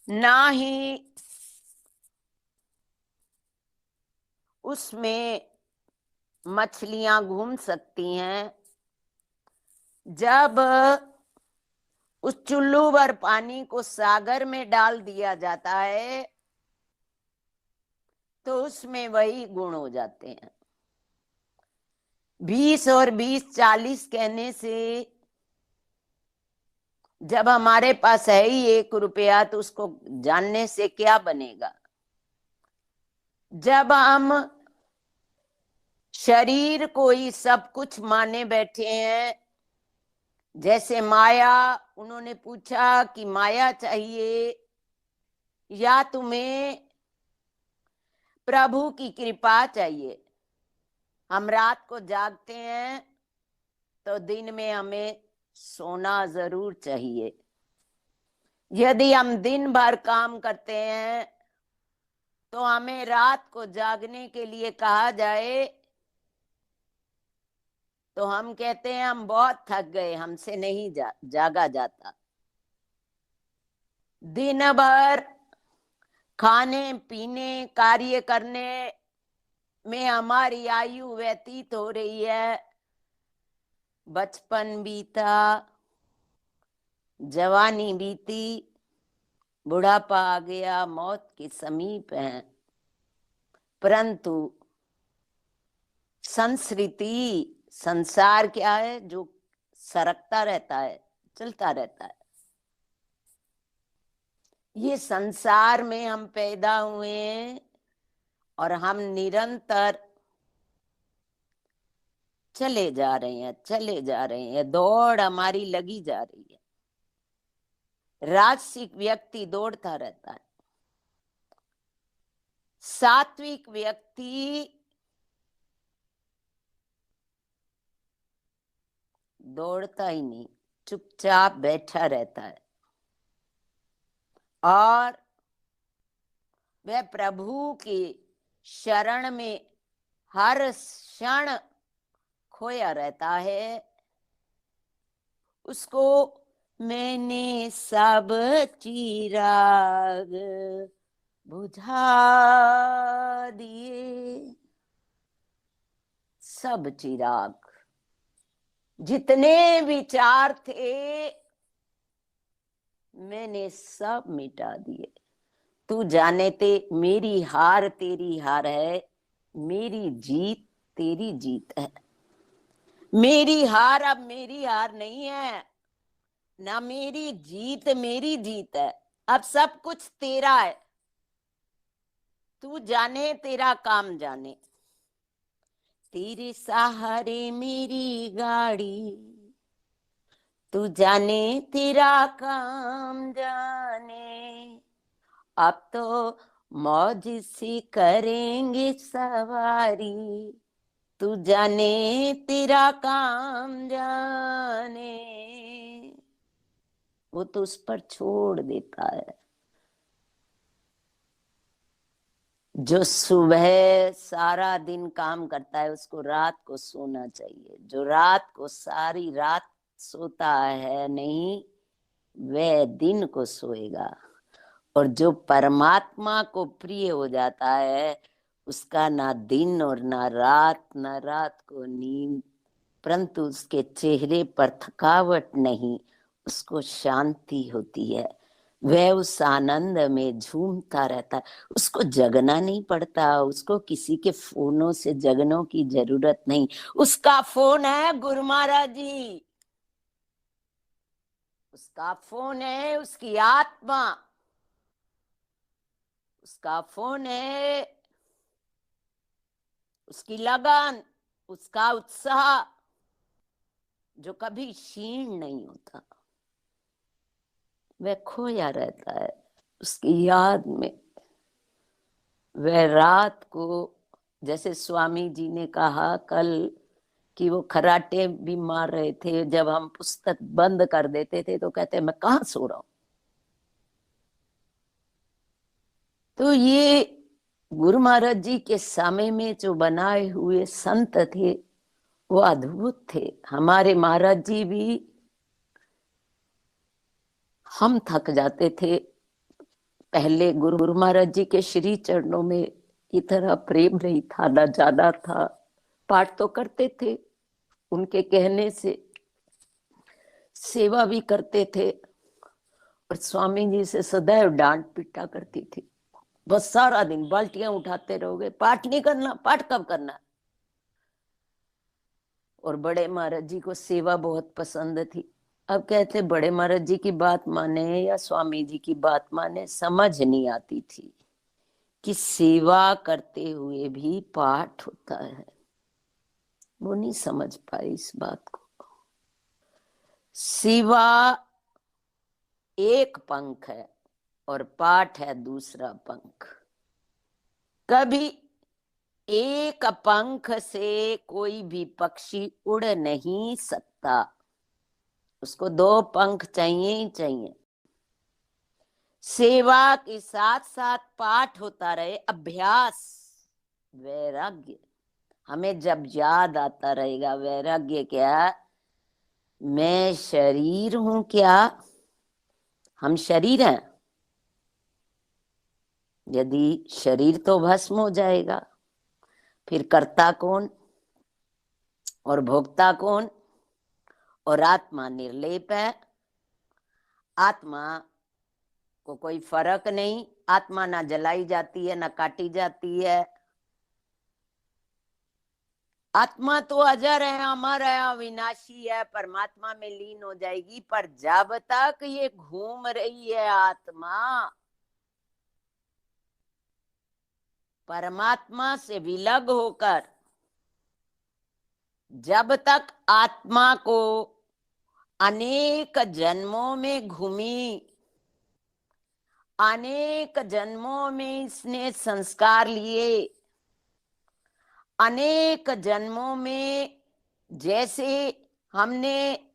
ना ही उसमें मछलियां घूम सकती हैं। जब उस चुल्लू भर पानी को सागर में डाल दिया जाता है तो उसमें वही गुण हो जाते हैं। 20 और 20 40 कहने से जब हमारे पास है ही 1 रुपया तो उसको जानने से क्या बनेगा। जब हम शरीर को ही सब कुछ माने बैठे हैं, जैसे माया, उन्होंने पूछा कि माया चाहिए या तुम्हें प्रभु की कृपा चाहिए। हम रात को जागते हैं तो दिन में हमें सोना जरूर चाहिए। यदि हम दिन भर काम करते हैं तो हमें रात को जागने के लिए कहा जाए तो हम कहते हैं हम बहुत थक गए, हमसे नहीं जागा जाता। दिन भर खाने पीने कार्य करने में हमारी आयु व्यतीत हो रही है। बचपन बीता, जवानी बीती, बुढ़ापा आ गया, मौत के समीप है। परंतु संस्कृति, संसार क्या है? जो सरकता रहता है, चलता रहता है। ये संसार में हम पैदा हुए हैं और हम निरंतर चले जा रहे हैं, चले जा रहे हैं। दौड़ हमारी लगी जा रही है। राजसिक व्यक्ति दौड़ता रहता है, सात्विक व्यक्ति दौड़ता ही नहीं, चुपचाप बैठा रहता है और वह प्रभु की शरण में हर क्षण खोया रहता है। उसको मैंने सब चिराग बुझा दिए, सब चिराग, जितने विचार थे मैंने सब मिटा दिए। तू जाने ते मेरी हार तेरी हार है, मेरी जीत तेरी जीत है। मेरी हार अब मेरी हार नहीं है, ना मेरी जीत मेरी जीत है। अब सब कुछ तेरा है। तू जाने, तेरा काम जाने। तेरे सहारे मेरी गाड़ी, तू जाने तेरा काम जाने। अब तो मौज सी करेंगे सवारी, तू जाने तेरा काम जाने। वो तो उस पर छोड़ देता है। जो सुबह सारा दिन काम करता है उसको रात को सोना चाहिए। जो रात को सारी रात सोता है नहीं, वह दिन को सोएगा। और जो परमात्मा को प्रिय हो जाता है उसका ना दिन और ना रात को नींद, परंतु उसके चेहरे पर थकावट नहीं, उसको शांति होती है। वह उस आनंद में झूमता रहता है। उसको जगना नहीं पड़ता, उसको किसी के फोनों से जगनों की जरूरत नहीं। उसका फोन है गुरु महाराज जी, उसका फोन है उसकी आत्मा, उसका फोन है उसकी लगन, उसका उत्साह जो कभी क्षीण नहीं होता। वह खोया रहता है उसकी याद में। वह रात को, जैसे स्वामी जी ने कहा कल कि वो खराटे भी मार रहे थे, जब हम पुस्तक बंद कर देते थे तो कहते मैं कहाँ सो रहा हूं। तो ये गुरु महाराज जी के समय में जो बनाए हुए संत थे वो अद्भुत थे। हमारे महाराज जी भी, हम थक जाते थे पहले गुरु महाराज जी के श्री चरणों में इतना प्रेम नहीं था, ना जाना था। पाठ तो करते थे, उनके कहने से सेवा भी करते थे, और स्वामी जी से सदैव डांट पिटा करती थी। बस सारा दिन बाल्टियां उठाते रहोगे, पाठ नहीं करना, पाठ कब करना। और बड़े महाराज जी को सेवा बहुत पसंद थी। अब कहते बड़े महाराज जी की बात माने या स्वामी जी की बात माने, समझ नहीं आती थी कि सेवा करते हुए भी पाठ होता है। वो नहीं समझ पाई इस बात को। सेवा एक पंख है और पाठ है दूसरा पंख। कभी एक पंख से कोई भी पक्षी उड़ नहीं सकता, उसको दो पंख चाहिए ही चाहिए। सेवा के साथ साथ पाठ होता रहे, अभ्यास, वैराग्य। हमें जब याद आता रहेगा वैराग्य क्या, मैं शरीर हूं क्या, हम शरीर हैं। यदि शरीर तो भस्म हो जाएगा, फिर कर्ता कौन और भोक्ता कौन। और आत्मा निर्लेप है, आत्मा को कोई फर्क नहीं। आत्मा ना जलाई जाती है ना काटी जाती है। आत्मा तो अजर है, अमर है, अविनाशी है, परमात्मा में लीन हो जाएगी। पर जब तक ये घूम रही है आत्मा, परमात्मा से विलग होकर, जब तक आत्मा को अनेक जन्मों में घूमी, अनेक जन्मों में इसने संस्कार लिए, अनेक जन्मों में, जैसे हमने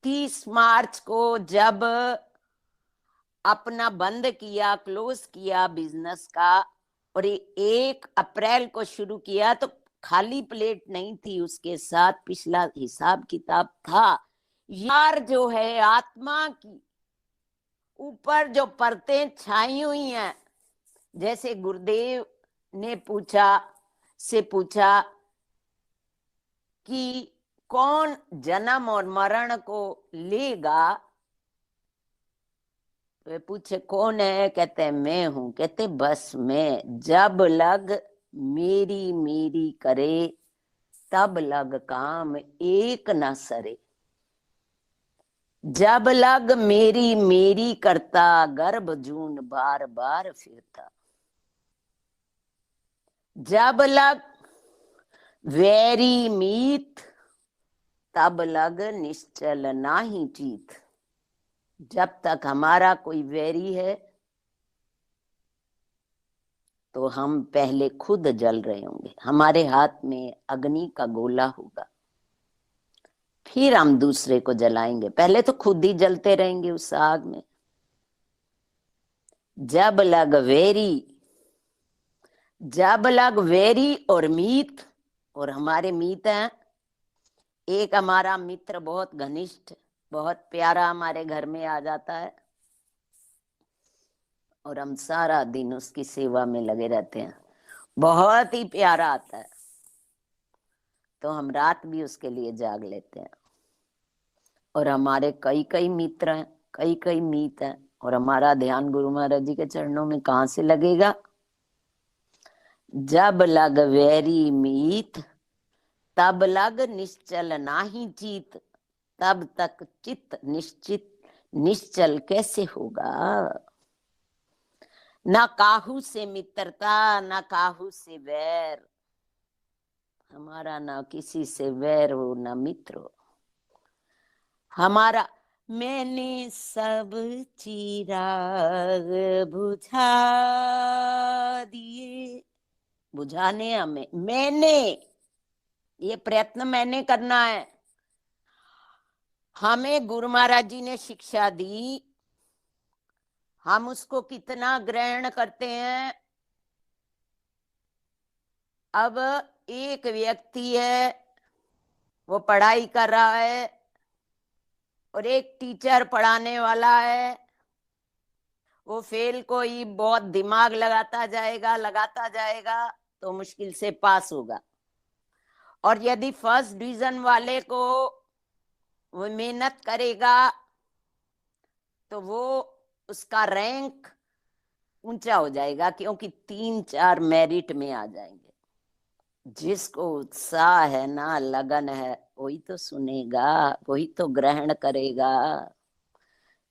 30 मार्च को जब अपना बंद किया, क्लोज किया बिजनेस का, और 1 अप्रैल को शुरू किया, तो खाली प्लेट नहीं थी, उसके साथ पिछला हिसाब किताब था। यार जो है आत्मा की ऊपर जो परतें छाई हुई हैं, जैसे गुरुदेव ने पूछा कि कौन जन्म और मरण को लेगा, वे पूछे कौन है, कहते हैं मैं हूं। कहते बस मैं, जब लग मेरी मेरी करे, तब लग काम एक न सरे। जब लग मेरी मेरी करता, गर्भ जून बार बार फिरता। जब लग वैरी मीत, तब लग निश्चल नाही चीत। जब तक हमारा कोई वैरी है तो हम पहले खुद जल रहे होंगे, हमारे हाथ में अग्नि का गोला होगा, फिर हम दूसरे को जलाएंगे। पहले तो खुद ही जलते रहेंगे उस आग में। जब लग वेरी और मीत, और हमारे मीत हैं। एक हमारा मित्र बहुत घनिष्ठ, बहुत प्यारा हमारे घर में आ जाता है, और हम सारा दिन उसकी सेवा में लगे रहते हैं। बहुत ही प्यारा आता है, तो हम रात भी उसके लिए जाग लेते हैं। और हमारे कई कई मित्र हैं, कई कई मीत हैं, और हमारा ध्यान गुरु महाराज जी के चरणों में कहां से लगेगा। जब लग वैरी मीत, तब लग निश्चल नाही चीत। तब तक चित्त निश्चल कैसे होगा। ना काहू से मित्रता, ना काहू से वैर। हमारा ना किसी से वैर हो ना मित्र हो। हमारा मैंने सब चिराग बुझा दिए। बुझाने हमें, मैंने, ये प्रयत्न मैंने करना है। हमें गुरु महाराज जी ने शिक्षा दी, हम उसको कितना ग्रहण करते हैं। अब एक व्यक्ति है, वो पढ़ाई कर रहा है, और एक टीचर पढ़ाने वाला है। वो फेल को ही बहुत दिमाग लगाता जाएगा तो मुश्किल से पास होगा। और यदि फर्स्ट डिवीजन वाले को वो मेहनत करेगा तो वो उसका रैंक ऊंचा हो जाएगा, क्योंकि 3-4 मेरिट में आ जाएंगे। जिसको उत्साह है ना, लगन है, वही तो सुनेगा, वही तो ग्रहण करेगा।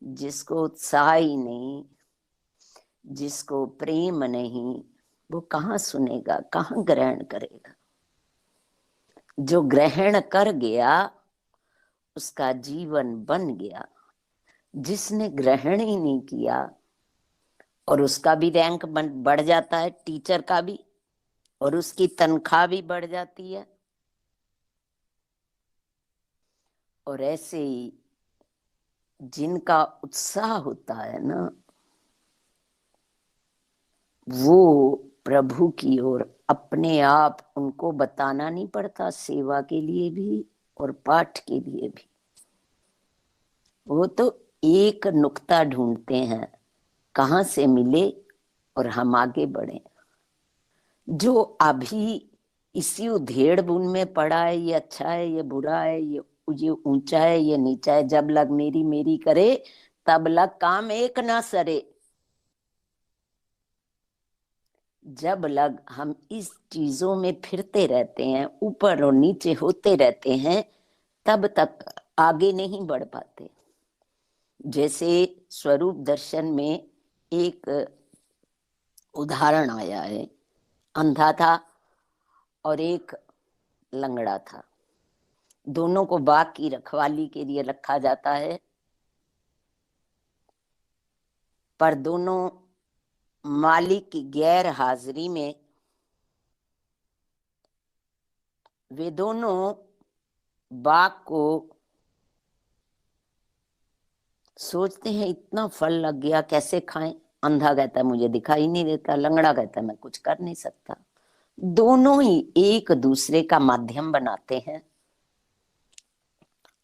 जिसको उत्साह ही नहीं, जिसको प्रेम नहीं, वो कहाँ सुनेगा, कहाँ ग्रहण करेगा। जो ग्रहण कर गया उसका जीवन बन गया। जिसने ग्रहण ही नहीं किया, और उसका भी रैंक बढ़ जाता है, टीचर का भी, और उसकी तनख्वाह भी बढ़ जाती है। और ऐसे ही जिनका उत्साह होता है ना, वो प्रभु की ओर अपने आप, उनको बताना नहीं पड़ता, सेवा के लिए भी और पाठ के लिए भी। वो तो एक नुक्ता ढूंढते हैं, कहाँ से मिले और हम आगे बढ़े। जो अभी इसी उधेड़ बुन में पड़ा है, ये अच्छा है, ये बुरा है, ये ऊंचा है, ये नीचा है, जब लग मेरी मेरी करे तब लग काम एक ना सरे। जब लग हम इस चीजों में फिरते रहते हैं, ऊपर और नीचे होते रहते हैं, तब तक आगे नहीं बढ़ पाते। जैसे स्वरूप दर्शन में एक उदाहरण आया है, अंधा था और एक लंगड़ा था। दोनों को बाग की रखवाली के लिए रखा जाता है, पर दोनों मालिक की गैर हाजिरी में वे दोनों बाग को सोचते हैं, इतना फल लग गया, कैसे खाएं। अंधा कहता है मुझे दिखाई नहीं देता, लंगड़ा कहता है मैं कुछ कर नहीं सकता। दोनों ही एक दूसरे का माध्यम बनाते हैं।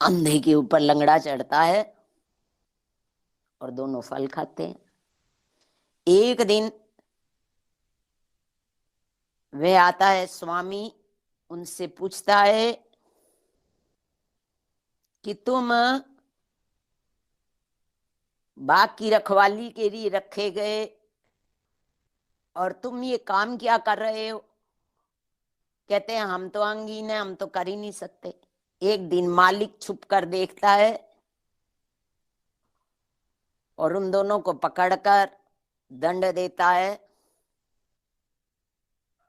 अंधे के ऊपर लंगड़ा चढ़ता है और दोनों फल खाते हैं। एक दिन वह आता है स्वामी, उनसे पूछता है कि तुम बाग की रखवाली के लिए रखे गए और तुम ये काम क्या कर रहे हो। कहते हैं हम तो अंगहीन है, हम तो कर ही नहीं सकते। एक दिन मालिक छुप कर देखता है और उन दोनों को पकड़कर दंड देता है।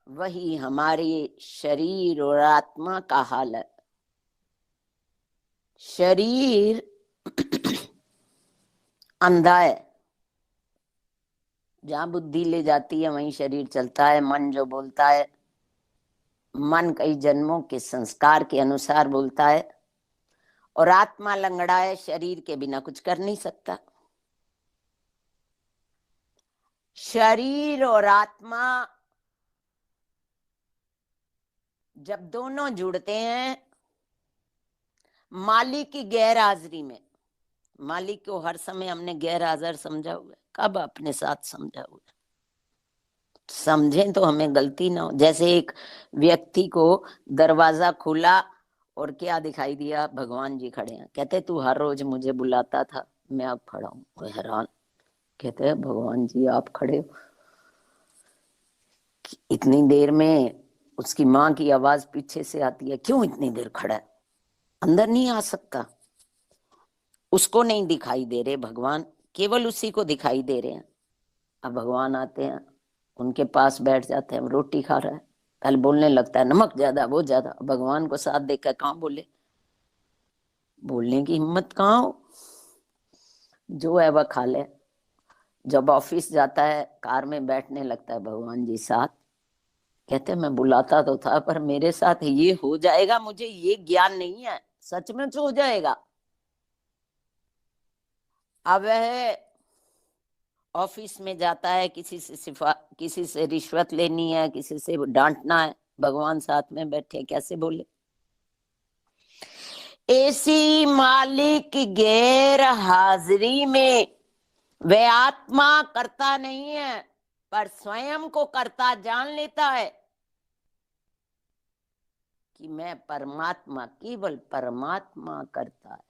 वही हमारे शरीर और आत्मा का हाल है। शरीर अंधा है, जहां बुद्धि ले जाती है वहीं शरीर चलता है। मन जो बोलता है, मन कई जन्मों के संस्कार के अनुसार बोलता है। और आत्मा लंगड़ा है, शरीर के बिना कुछ कर नहीं सकता। शरीर और आत्मा जब दोनों जुड़ते हैं मालिक की गैर हाजिरी में, मालिक को हर समय हमने गैर हाजिर समझा हुआ है, कब अपने साथ समझा हुआ है। समझें तो हमें गलती ना हो। जैसे एक व्यक्ति को दरवाजा खुला और क्या दिखाई दिया, भगवान जी खड़े हैं। कहते तू हर रोज मुझे बुलाता था, मैं अब खड़ा हूं। वो हैरान, कहते हैं भगवान जी आप खड़े हो। इतनी देर में उसकी माँ की आवाज पीछे से आती है, क्यों इतनी देर खड़ा है, अंदर नहीं आ सकता। उसको नहीं दिखाई दे रहे भगवान, केवल उसी को दिखाई दे रहे हैं। अब भगवान आते हैं, उनके पास बैठ जाते हैं। रोटी खा रहा है, पहले बोलने लगता है नमक ज्यादा, वो ज्यादा। भगवान को साथ देखकर कहाँ बोले, बोलने की हिम्मत कहाँ हो। जो है वह खा ले। जब ऑफिस जाता है, कार में बैठने लगता है, भगवान जी साथ। कहते मैं बुलाता तो था, पर मेरे साथ ये हो जाएगा मुझे ये ज्ञान नहीं है, सच में हो जाएगा। अब वह ऑफिस में जाता है, किसी से रिश्वत लेनी है, किसी से डांटना है, भगवान साथ में बैठे, कैसे बोले। ऐसी मालिक की गैर हाजिरी में वे आत्मा करता नहीं है, पर स्वयं को करता जान लेता है कि मैं परमात्मा, केवल परमात्मा करता है।